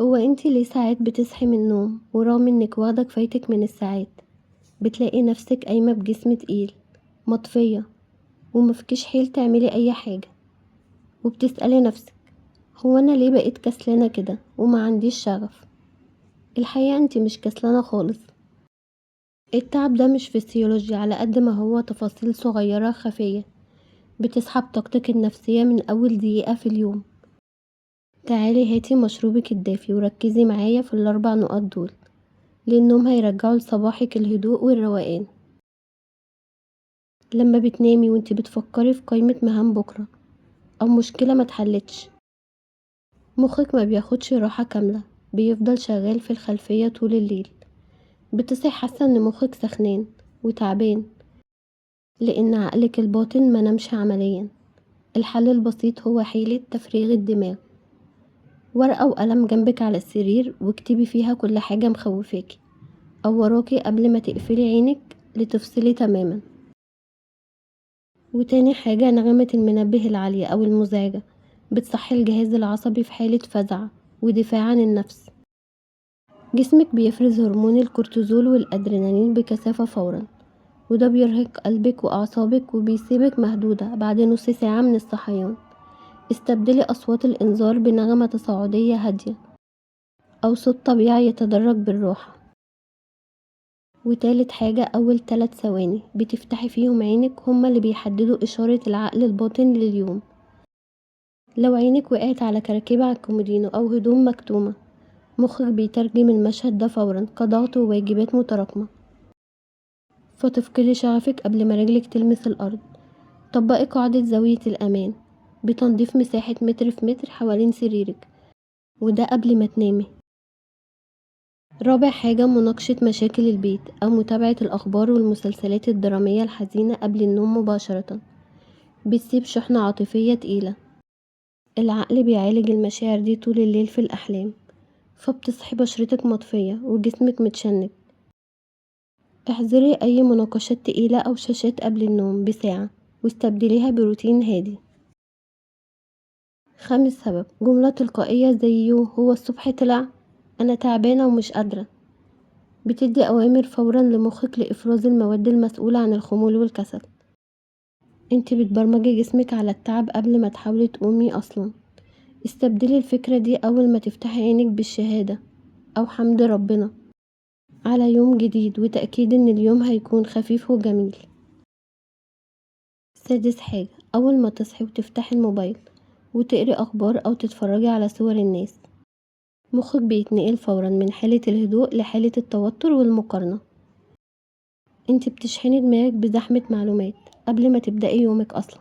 هو انتي ليه ساعات بتصحي من النوم ورغم انك واخدة كفايتك من الساعات بتلاقي نفسك قايمة بجسم تقيل، مطفية، ومفكيش حيل تعملي اي حاجة، وبتسألي نفسك هو انا ليه بقيت كسلانة كده وما عنديش شغف؟ الحقيقة انتي مش كسلانة خالص. التعب ده مش فسيولوجي على قد ما هو تفاصيل صغيرة خفية بتسحب طاقتك النفسية من اول دقيقة في اليوم. تعالي هاتي مشروبك الدافي وركزي معايا في الاربع نقط دول، لأنهم هيرجعوا لصباحك الهدوء والروقان. لما بتنامي وانتي بتفكري في قائمة مهام بكرة أو مشكلة متحلتش، مخك ما بياخدش راحة كاملة، بيفضل شغال في الخلفية طول الليل. بتصحي حاسة ان مخك سخنان وتعبان لأن عقلك الباطن منامش عمليا. الحل البسيط هو حيلة تفريغ الدماغ. ورقة وقلم جنبك على السرير واكتبي فيها كل حاجة مخوفاكي أو وراكي قبل ما تقفلي عينك لتفصلي تماما. وتاني حاجة نغمة المنبه العالية أو المزعجة بتصحي الجهاز العصبي في حالة فزع ودفاع عن النفس. جسمك بيفرز هرمون الكورتيزول والأدرينالين بكثافة فورا، وده بيرهق قلبك وأعصابك وبيسيبك مهدودة بعد نص ساعة من الصحيان. استبدلي أصوات الإنذار بنغمة تصاعدية هادية أو صوت طبيعي يتدرج بالراحة. وتالت حاجة أول 3 ثواني بتفتحي فيهم عينك هما اللي بيحددوا إشارة العقل الباطن لليوم. لو عينك وقعت على كراكيب على الكومودينو أو هدوم مكتومة، مخك بيترجم المشهد ده فورا كضغط وواجبات متراكمة، فتفقدي شغفك قبل ما رجلك تلمس الأرض. طبقي قاعدة زاوية الأمان بتنظيف مساحة متر في متر حوالين سريرك، وده قبل ما تنامي. رابع حاجة مناقشة مشاكل البيت أو متابعة الأخبار والمسلسلات الدرامية الحزينة قبل النوم مباشرة بتسيب شحنة عاطفية تقيلة. العقل بيعالج المشاعر دي طول الليل في الأحلام، فبتصحي بشرتك مطفية وجسمك متشنج. احذري أي مناقشات تقيلة أو شاشات قبل النوم بساعة واستبدليها بروتين هادي. خامس سبب جملة تلقائية زي هو الصبح طلع، أنا تعبانة ومش قادرة، بتدي أوامر فورا لمخك لإفراز المواد المسؤولة عن الخمول والكسل. انت بتبرمجي جسمك على التعب قبل ما تحاولي تقومي أصلا. استبدلي الفكرة دي أول ما تفتحي عينك بالشهادة أو حمد ربنا على يوم جديد وتأكيد ان اليوم هيكون خفيف وجميل. سادس حاجة أول ما تصحي وتفتحي الموبايل وتقري أخبار أو تتفرجي على صور الناس، مخك بيتنقل فورا من حالة الهدوء لحالة التوتر والمقارنة. انت بتشحني دماغك بزحمة معلومات قبل ما تبدأي يومك أصلا،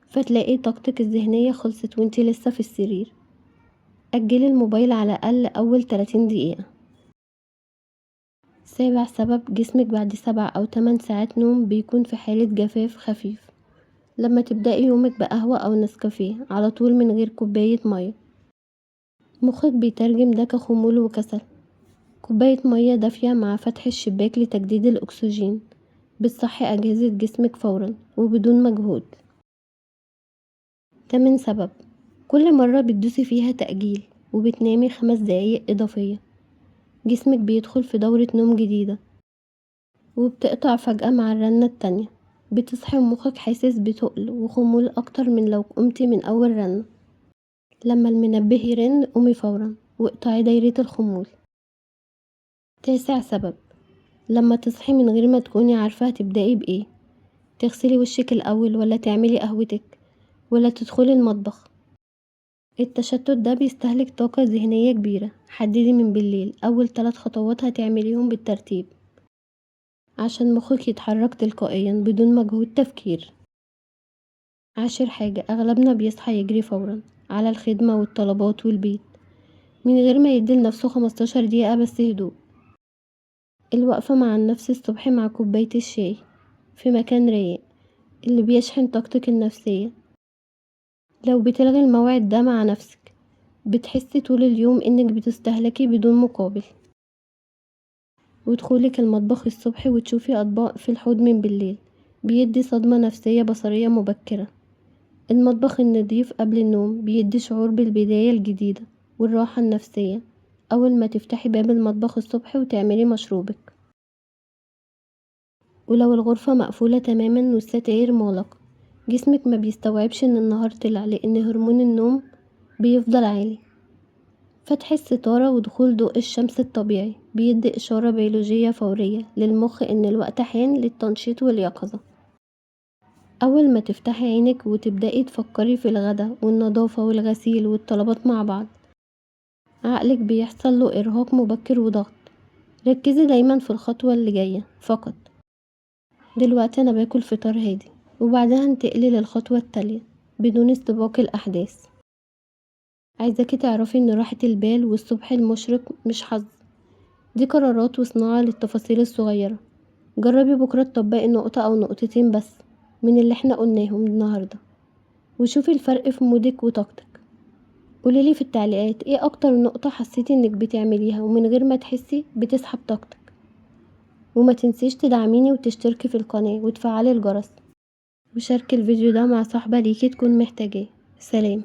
فتلاقي طاقتك الذهنية خلصت وانت لسه في السرير. أجلي الموبايل على الأقل أول 30 دقيقة. سابع سبب جسمك بعد 7 أو 8 ساعات نوم بيكون في حالة جفاف خفيف. لما تبدأي يومك بقهوة أو نسكافيه على طول من غير كوباية مية، مخك بيترجم ده كخمول وكسل. كوباية مية دافية مع فتح الشباك لتجديد الأكسجين بتصحي أجهزة جسمك فورا وبدون مجهود. تامن سبب كل مرة بتدوسي فيها تأجيل وبتنامي 5 دقايق إضافية، جسمك بيدخل في دورة نوم جديدة وبتقطع فجأة مع الرنة التانية. بتصحي ومخك حاسس بتقل وخمول أكتر من لو قمتي من أول رنة. لما المنبه يرن قومي فورا واقطعي دايرة الخمول. تاسع سبب لما تصحي من غير ما تكوني عارفة هتبدأي بإيه، تغسلي وشك الأول ولا تعملي قهوتك ولا تدخلي المطبخ. التشتت ده بيستهلك طاقة ذهنية كبيرة. حددي من بالليل أول 3 خطوات هتعمليهم بالترتيب عشان مخك يتحرك تلقائيا بدون مجهود تفكير. عاشر حاجة أغلبنا بيصحى يجري فورا على الخدمة والطلبات والبيت من غير ما يدي لنفسه 15 دقيقة بس هدوء. الوقفة مع النفس الصبح مع كوباية الشاي في مكان رايق اللي بيشحن طاقتك النفسية. لو بتلغي الموعد ده مع نفسك بتحسي طول اليوم انك بتستهلكي بدون مقابل. ودخولك المطبخ الصبح وتشوفي أطباق في الحوض من بالليل بيدي صدمة نفسية بصرية مبكرة. المطبخ النظيف قبل النوم بيدي شعور بالبداية الجديدة والراحة النفسية أول ما تفتحي باب المطبخ الصبح وتعملي مشروبك. ولو الغرفة مقفولة تماما والستاير مغلقة، جسمك ما بيستوعبش ان النهار طلع، لان هرمون النوم بيفضل عالي. فتح الستارة ودخول ضوء الشمس الطبيعي بيدي إشارة بيولوجية فورية للمخ ان الوقت حان للتنشيط واليقظة. أول ما تفتحي عينك وتبدأي تفكري في الغدا والنظافة والغسيل والطلبات مع بعض، عقلك بيحصل له إرهاق مبكر وضغط. ركزي دايما في الخطوة اللي جاية فقط. دلوقتي أنا باكل فطار هادي، وبعدها انتقلي للخطوة التالية بدون استباق الأحداث. عايزاكي تعرفي ان راحة البال والصبح المشرق مش حظ، دي قرارات وصناعة للتفاصيل الصغيرة. جربي بكرة تطبقي نقطة أو نقطتين بس من اللي احنا قلناهم النهاردة، وشوفي الفرق في مودك وطاقتك. قوليلي في التعليقات ايه أكتر نقطة حسيتي انك بتعمليها ومن غير ما تحسي بتسحب طاقتك. وما تنسيش تدعميني وتشتركي في القناة وتفعلي الجرس، وشاركي الفيديو ده مع صاحبة ليكي تكون محتاجاه. سلام.